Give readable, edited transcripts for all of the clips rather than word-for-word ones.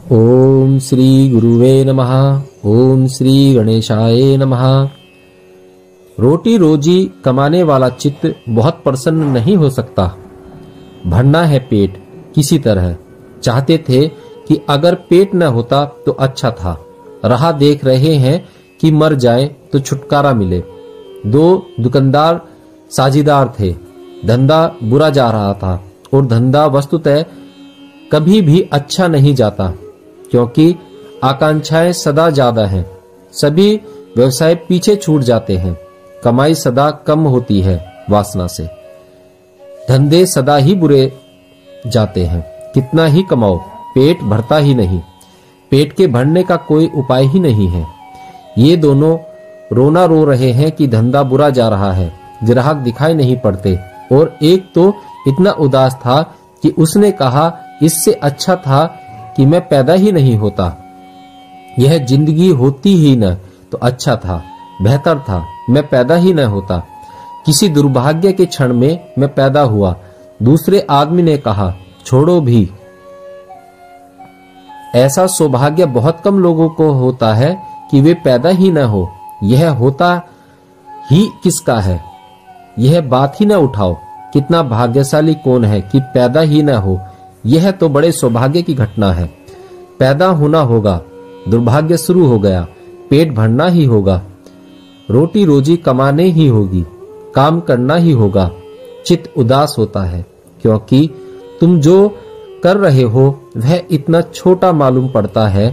ओम श्री गुरुवे नमः। ओम श्री गणेशाय नमः। रोटी रोजी कमाने वाला चित्त बहुत प्रसन्न नहीं हो सकता। भरना है पेट किसी तरह। चाहते थे कि अगर पेट न होता तो अच्छा था। राह देख रहे हैं कि मर जाए तो छुटकारा मिले। दो दुकानदार साझीदार थे। धंधा बुरा जा रहा था और धंधा वस्तुतः कभी भी अच्छा नहीं जाता, क्योंकि आकांक्षाएं सदा ज्यादा हैं। सभी व्यवसाय पीछे छूट जाते हैं। कमाई सदा कम होती है वासना से। धंधे सदा ही बुरे जाते हैं। कितना ही कमाओ पेट भरता ही नहीं। पेट के भरने का कोई उपाय ही नहीं है। ये दोनों रोना रो रहे हैं कि धंधा बुरा जा रहा है, ग्राहक दिखाई नहीं पड़ते। और एक तो इतना उदास था कि उसने कहा इससे अच्छा था कि मैं पैदा ही नहीं होता। यह जिंदगी होती ही न तो अच्छा था, बेहतर था मैं पैदा ही न होता। किसी दुर्भाग्य के क्षण में मैं पैदा हुआ। दूसरे आदमी ने कहा छोड़ो भी। ऐसा सौभाग्य बहुत कम लोगों को होता है कि वे पैदा ही न हो। यह होता ही किसका है, यह बात ही न उठाओ। कितना भाग्यशाली कौन है कि पैदा ही न हो। यह तो बड़े सौभाग्य की घटना है। पैदा होना होगा, दुर्भाग्य शुरू हो गया। पेट भरना ही होगा, रोटी रोजी कमाने ही होगी, काम करना ही होगा। चित्त उदास होता है क्योंकि तुम जो कर रहे हो वह इतना छोटा मालूम पड़ता है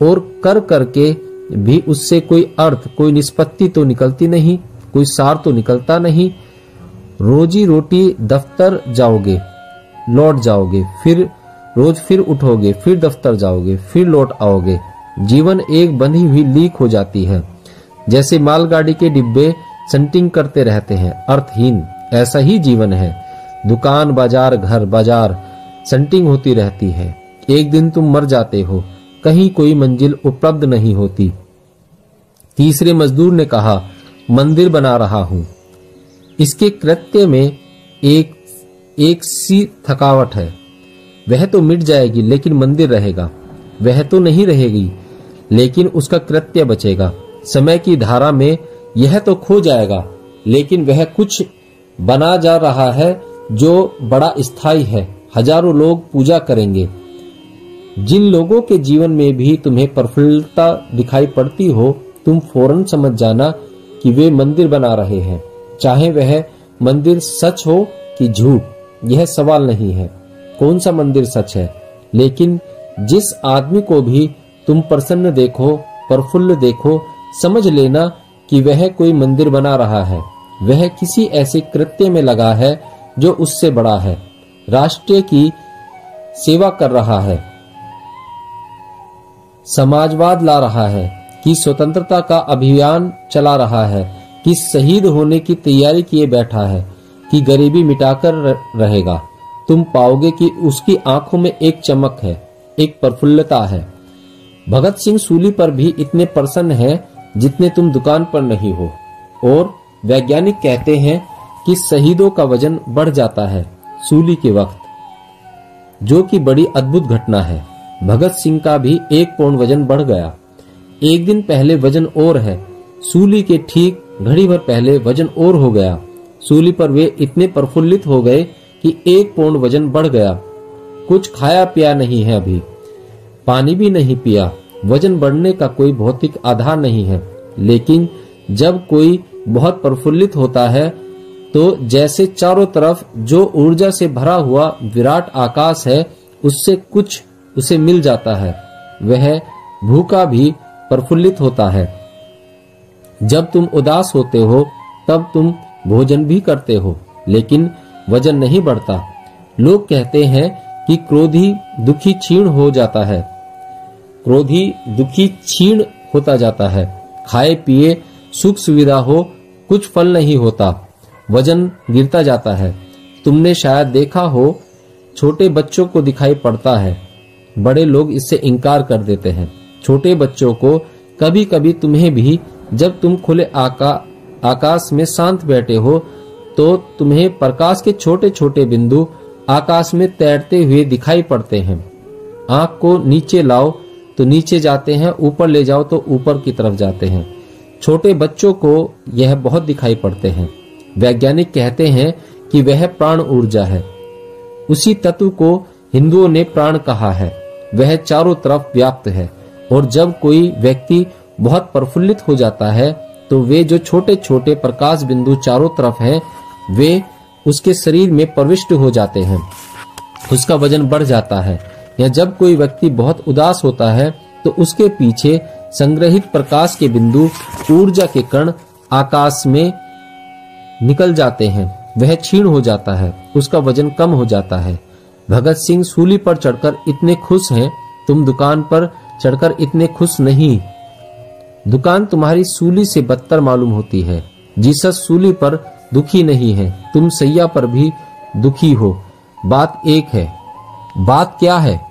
और कर करके भी उससे कोई अर्थ, कोई निष्पत्ति तो निकलती नहीं, कोई सार तो निकलता नहीं। रोजी रोटी दफ्तर जाओगे, लौट जाओगे, फिर रोज फिर उठोगे, फिर दफ्तर जाओगे, फिर लौट आओगे। जीवन एक बंधी हुई लीक हो जाती है। जैसे मालगाड़ी के डिब्बे संटिंग करते रहते हैं, अर्थहीन। ऐसा ही जीवन है। दुकान बाजार घर बाजार संटिंग होती रहती है। एक दिन तुम मर जाते हो, कहीं कोई मंजिल उपलब्ध नहीं होती। तीसरे मजदूर ने कहा मंदिर बना रहा हूं। इसके कृत्य में एक सी थकावट है। वह तो मिट जाएगी लेकिन मंदिर रहेगा। वह तो नहीं रहेगी लेकिन उसका कृत्य बचेगा। समय की धारा में यह तो खो जाएगा लेकिन वह कुछ बना जा रहा है जो बड़ा स्थायी है। हजारों लोग पूजा करेंगे। जिन लोगों के जीवन में भी तुम्हें प्रफुल्लता दिखाई पड़ती हो, तुम फौरन समझ जाना कि वे मंदिर बना रहे हैं। चाहे वह मंदिर सच हो कि झूठ, यह सवाल नहीं है कौन सा मंदिर सच है। लेकिन जिस आदमी को भी तुम प्रसन्न देखो, प्रफुल्ल देखो, समझ लेना कि वह कोई मंदिर बना रहा है। वह किसी ऐसे कृत्य में लगा है जो उससे बड़ा है। राष्ट्र की सेवा कर रहा है, समाजवाद ला रहा है, कि स्वतंत्रता का अभियान चला रहा है, कि शहीद होने की तैयारी किए बैठा है, कि गरीबी मिटाकर रहेगा। तुम पाओगे कि उसकी आंखों में एक चमक है, एक प्रफुल्लता है। भगत सिंह सूली पर भी इतने प्रसन्न हैं जितने तुम दुकान पर नहीं हो। और वैज्ञानिक कहते हैं कि शहीदों का वजन बढ़ जाता है सूली के वक्त, जो कि बड़ी अद्भुत घटना है। भगत सिंह का भी 1 पौंड वजन बढ़ गया। एक दिन पहले वजन और है, सूली के ठीक घड़ी भर पहले वजन और हो गया। सूली पर वे इतने प्रफुल्लित हो गए कि 1 पौंड वजन बढ़ गया। कुछ खाया पिया नहीं है, अभी पानी भी नहीं पिया। वजन बढ़ने का कोई भौतिक आधार नहीं है। लेकिन जब कोई बहुत प्रफुल्लित होता है तो जैसे चारों तरफ जो ऊर्जा से भरा हुआ विराट आकाश है उससे कुछ उसे मिल जाता है। वह भूखा भी प्रफुल्लित होता है। जब तुम उदास होते हो तब तुम भोजन भी करते हो लेकिन वजन नहीं बढ़ता। लोग कहते हैं कि क्रोधी दुखी क्षीण हो जाता है। क्रोधी दुखी क्षीण होता जाता है। खाए पिए सुख सुविधा हो, कुछ फल नहीं होता, वजन गिरता जाता है। तुमने शायद देखा हो छोटे बच्चों को दिखाई पड़ता है। बड़े लोग इससे इनकार कर देते हैं। छोटे बच्चों को कभी कभी तुम्हें भी, जब तुम खुले आकाश में शांत बैठे हो तो तुम्हें प्रकाश के छोटे छोटे बिंदु आकाश में तैरते हुए दिखाई पड़ते हैं। आंख को नीचे लाओ तो नीचे जाते हैं, ऊपर ले जाओ तो ऊपर की तरफ जाते हैं। छोटे बच्चों को यह बहुत दिखाई पड़ते हैं। वैज्ञानिक कहते हैं कि वह प्राण ऊर्जा है। उसी तत्व को हिंदुओं ने प्राण कहा है। वह चारों तरफ व्याप्त है और जब कोई व्यक्ति बहुत प्रफुल्लित हो जाता है तो वे जो छोटे छोटे प्रकाश बिंदु चारों तरफ हैं, वे उसके शरीर में प्रविष्ट हो जाते हैं। उसका वजन बढ़ जाता है। या जब कोई व्यक्ति बहुत उदास होता है तो उसके पीछे संग्रहित प्रकाश के बिंदु, ऊर्जा के कण आकाश में निकल जाते हैं। वह क्षीण हो जाता है, उसका वजन कम हो जाता है। भगत सिंह सूली पर चढ़कर इतने खुश हैं, तुम दुकान पर चढ़कर इतने खुश नहीं। दुकान तुम्हारी सूली से बदतर मालूम होती है। जीसस सूली पर दुखी नहीं है, तुम सैया पर भी दुखी हो। बात एक है। बात क्या है?